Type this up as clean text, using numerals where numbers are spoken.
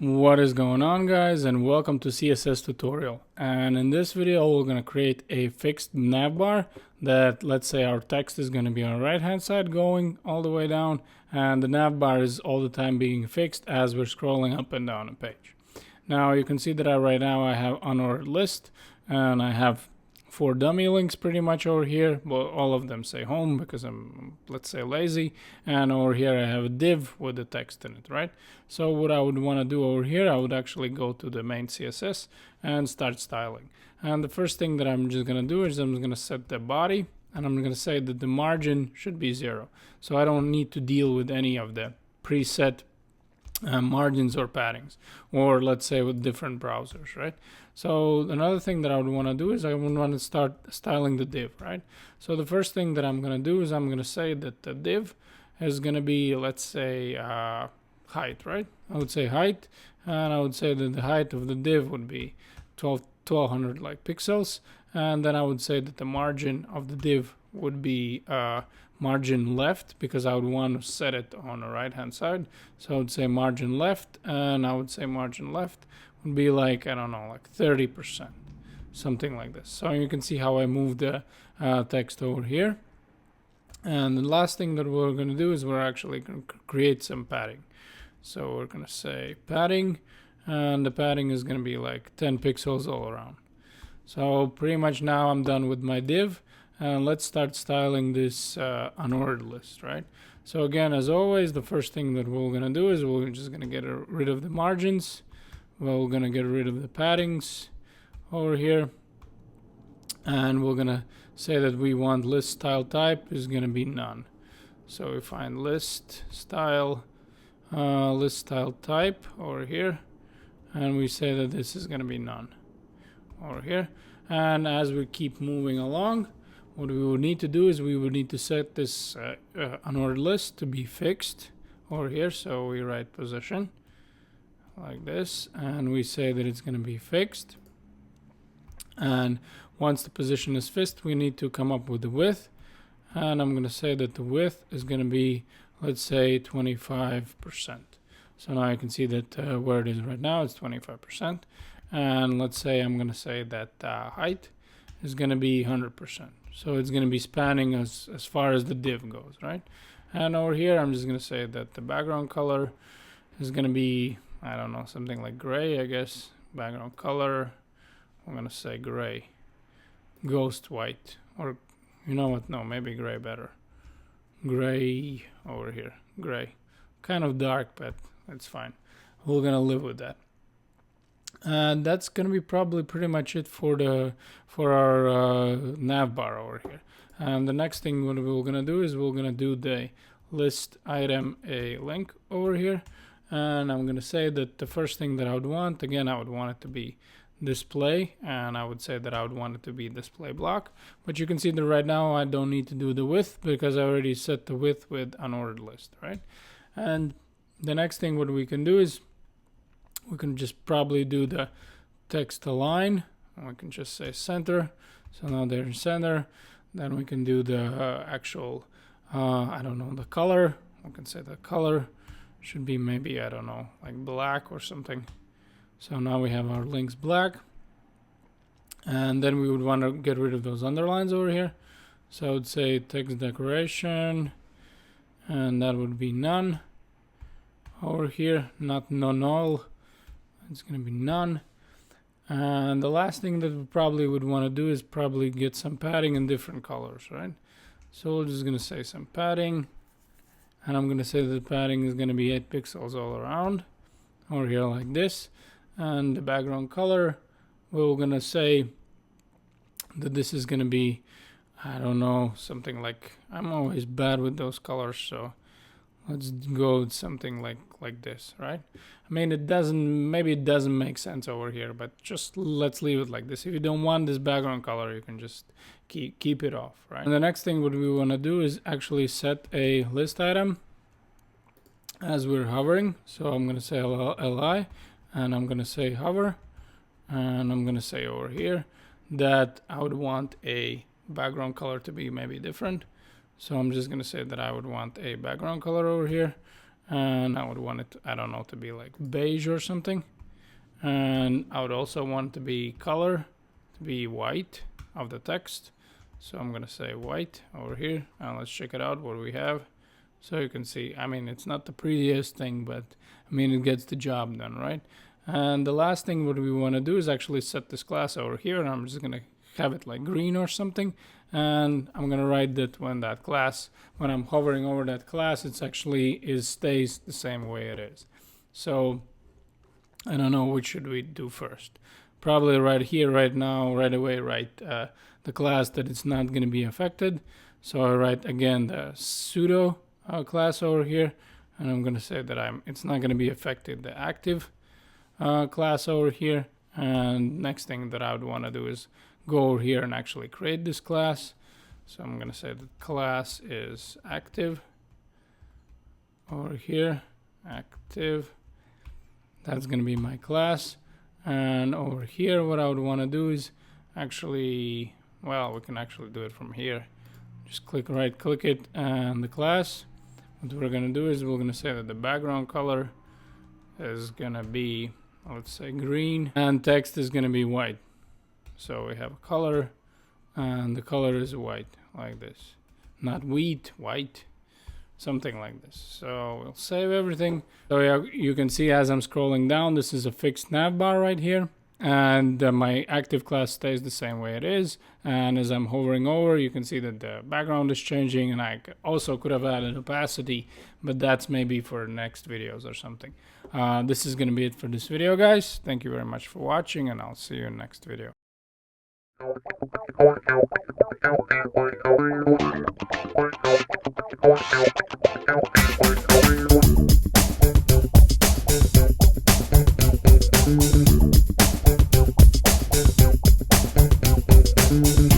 What is going on, guys, and welcome to CSS tutorial. And in this video we're going to create a fixed navbar that, let's say, our text is going to be on the right hand side going all the way down, and the navbar is all the time being fixed as we're scrolling up and down a page. Now you can see that right now I have unordered list, and I have 4 dummy links pretty much over here. Well, all of them say home because I'm, let's say, lazy. And over here I have a div with the text in it, right? So what I would want to do over here, I would actually go to the main CSS and start styling. And the first thing that I'm just going to do is I'm going to set the body, and I'm going to say that the margin should be 0. So I don't need to deal with any of the preset margins or paddings, or let's say with different browsers, right? So another thing that I would want to do is I would want to start styling the div, right? So the first thing that I'm going to do is I'm going to say that the div is going to be, let's say, height, right? I would say height, and I would say that the height of the div would be 1200 like pixels, and then I would say that the margin of the div would be margin left, because I would want to set it on the right hand side. So I would say margin left, and I would say margin left would be like, I don't know, like 30%, something like this. So you can see how I moved the text over here. And the last thing that we're going to do is we're actually going to create some padding. So we're going to say padding, and the padding is going to be like 10 pixels all around. So pretty much now I'm done with my div. And let's start styling this unordered list, right? So again, as always, the first thing that we're going to do is we're just going to get rid of the margins. Well, we're going to get rid of the paddings over here. And we're going to say that we want list style type is going to be none. So we find list style type over here. And we say that this is going to be none over here. And as we keep moving along, what we would need to do is we would need to set this unordered list to be fixed over here. So we write position like this, and we say that it's going to be fixed. And once the position is fixed, we need to come up with the width. And I'm going to say that the width is going to be, let's say, 25%. So now you can see that where it is right now, it's 25%. And let's say I'm going to say that height is going to be 100%. So it's going to be spanning as far as the div goes, right? And over here, I'm just going to say that the background color is going to be, I don't know, something like gray, I guess. Background color, I'm going to say gray. Ghost white. Or, you know what? No, maybe gray better. Gray over here. Gray. Kind of dark, but it's fine. We're going to live with that. And that's going to be probably pretty much it for our navbar over here. And the next thing what we're going to do is we're going to do the list item a link over here. And I'm going to say that the first thing that I would want, again, I would want it to be display, and I would say that I would want it to be display block. But you can see that right now I don't need to do the width because I already set the width with unordered list, right? And the next thing what we can do is we can just probably do the text align. We can just say center. So now they're in center. Then we can do the actual, I don't know, the color. We can say the color should be maybe, I don't know, like black or something. So now we have our links black. And then we would want to get rid of those underlines over here. So I would say text decoration, and that would be none. Over here, not null. It's going to be none. And the last thing that we probably would want to do is probably get some padding in different colors, right? So we're just going to say some padding. And I'm going to say that the padding is going to be 8 pixels all around. Over here like this. And the background color, we're going to say that this is going to be, I don't know, something like, I'm always bad with those colors, so let's go with something like this, right? I mean, maybe it doesn't make sense over here, but just let's leave it like this. If you don't want this background color, you can just keep it off, right? And the next thing what we want to do is actually set a list item as we're hovering. So I'm going to say li, and I'm going to say hover, and I'm going to say over here that I would want a background color to be maybe different. So I'm just going to say that I would want a background color over here. and I would want it, I don't know, to be like beige or something. And I would also want to be color to be white of the text. So I'm gonna say white over here, and let's check it out what we have. So you can see, I mean, it's not the prettiest thing, but I mean, it gets the job done, right? And the last thing what we want to do is actually set this class over here, and I'm just gonna have it like green or something, and I'm gonna write that when that class, when I'm hovering over that class, it's actually stays the same way it is. So I don't know, which should we do first? Probably right here, right now, right away, write the class that it's not going to be affected. So I write again the pseudo class over here, and I'm going to say that it's not going to be affected, the active class over here. And next thing that I would want to do is go over here and actually create this class. So I'm going to say that class is active over here, active. That's going to be my class. And over here, what I would want to do is actually, well, we can actually do it from here. Just right click it and the class. What we're going to do is we're going to say that the background color is going to be, let's say, green, and text is going to be white. So we have a color, and the color is white, like this. Not wheat, white. Something like this. So we'll save everything. So yeah, you can see as I'm scrolling down, this is a fixed navbar right here, and my active class stays the same way it is. And as I'm hovering over, you can see that the background is changing, and I also could have added opacity, but that's maybe for next videos or something. This is going to be it for this video, guys. Thank you very much for watching, and I'll see you in the next video. Thank you.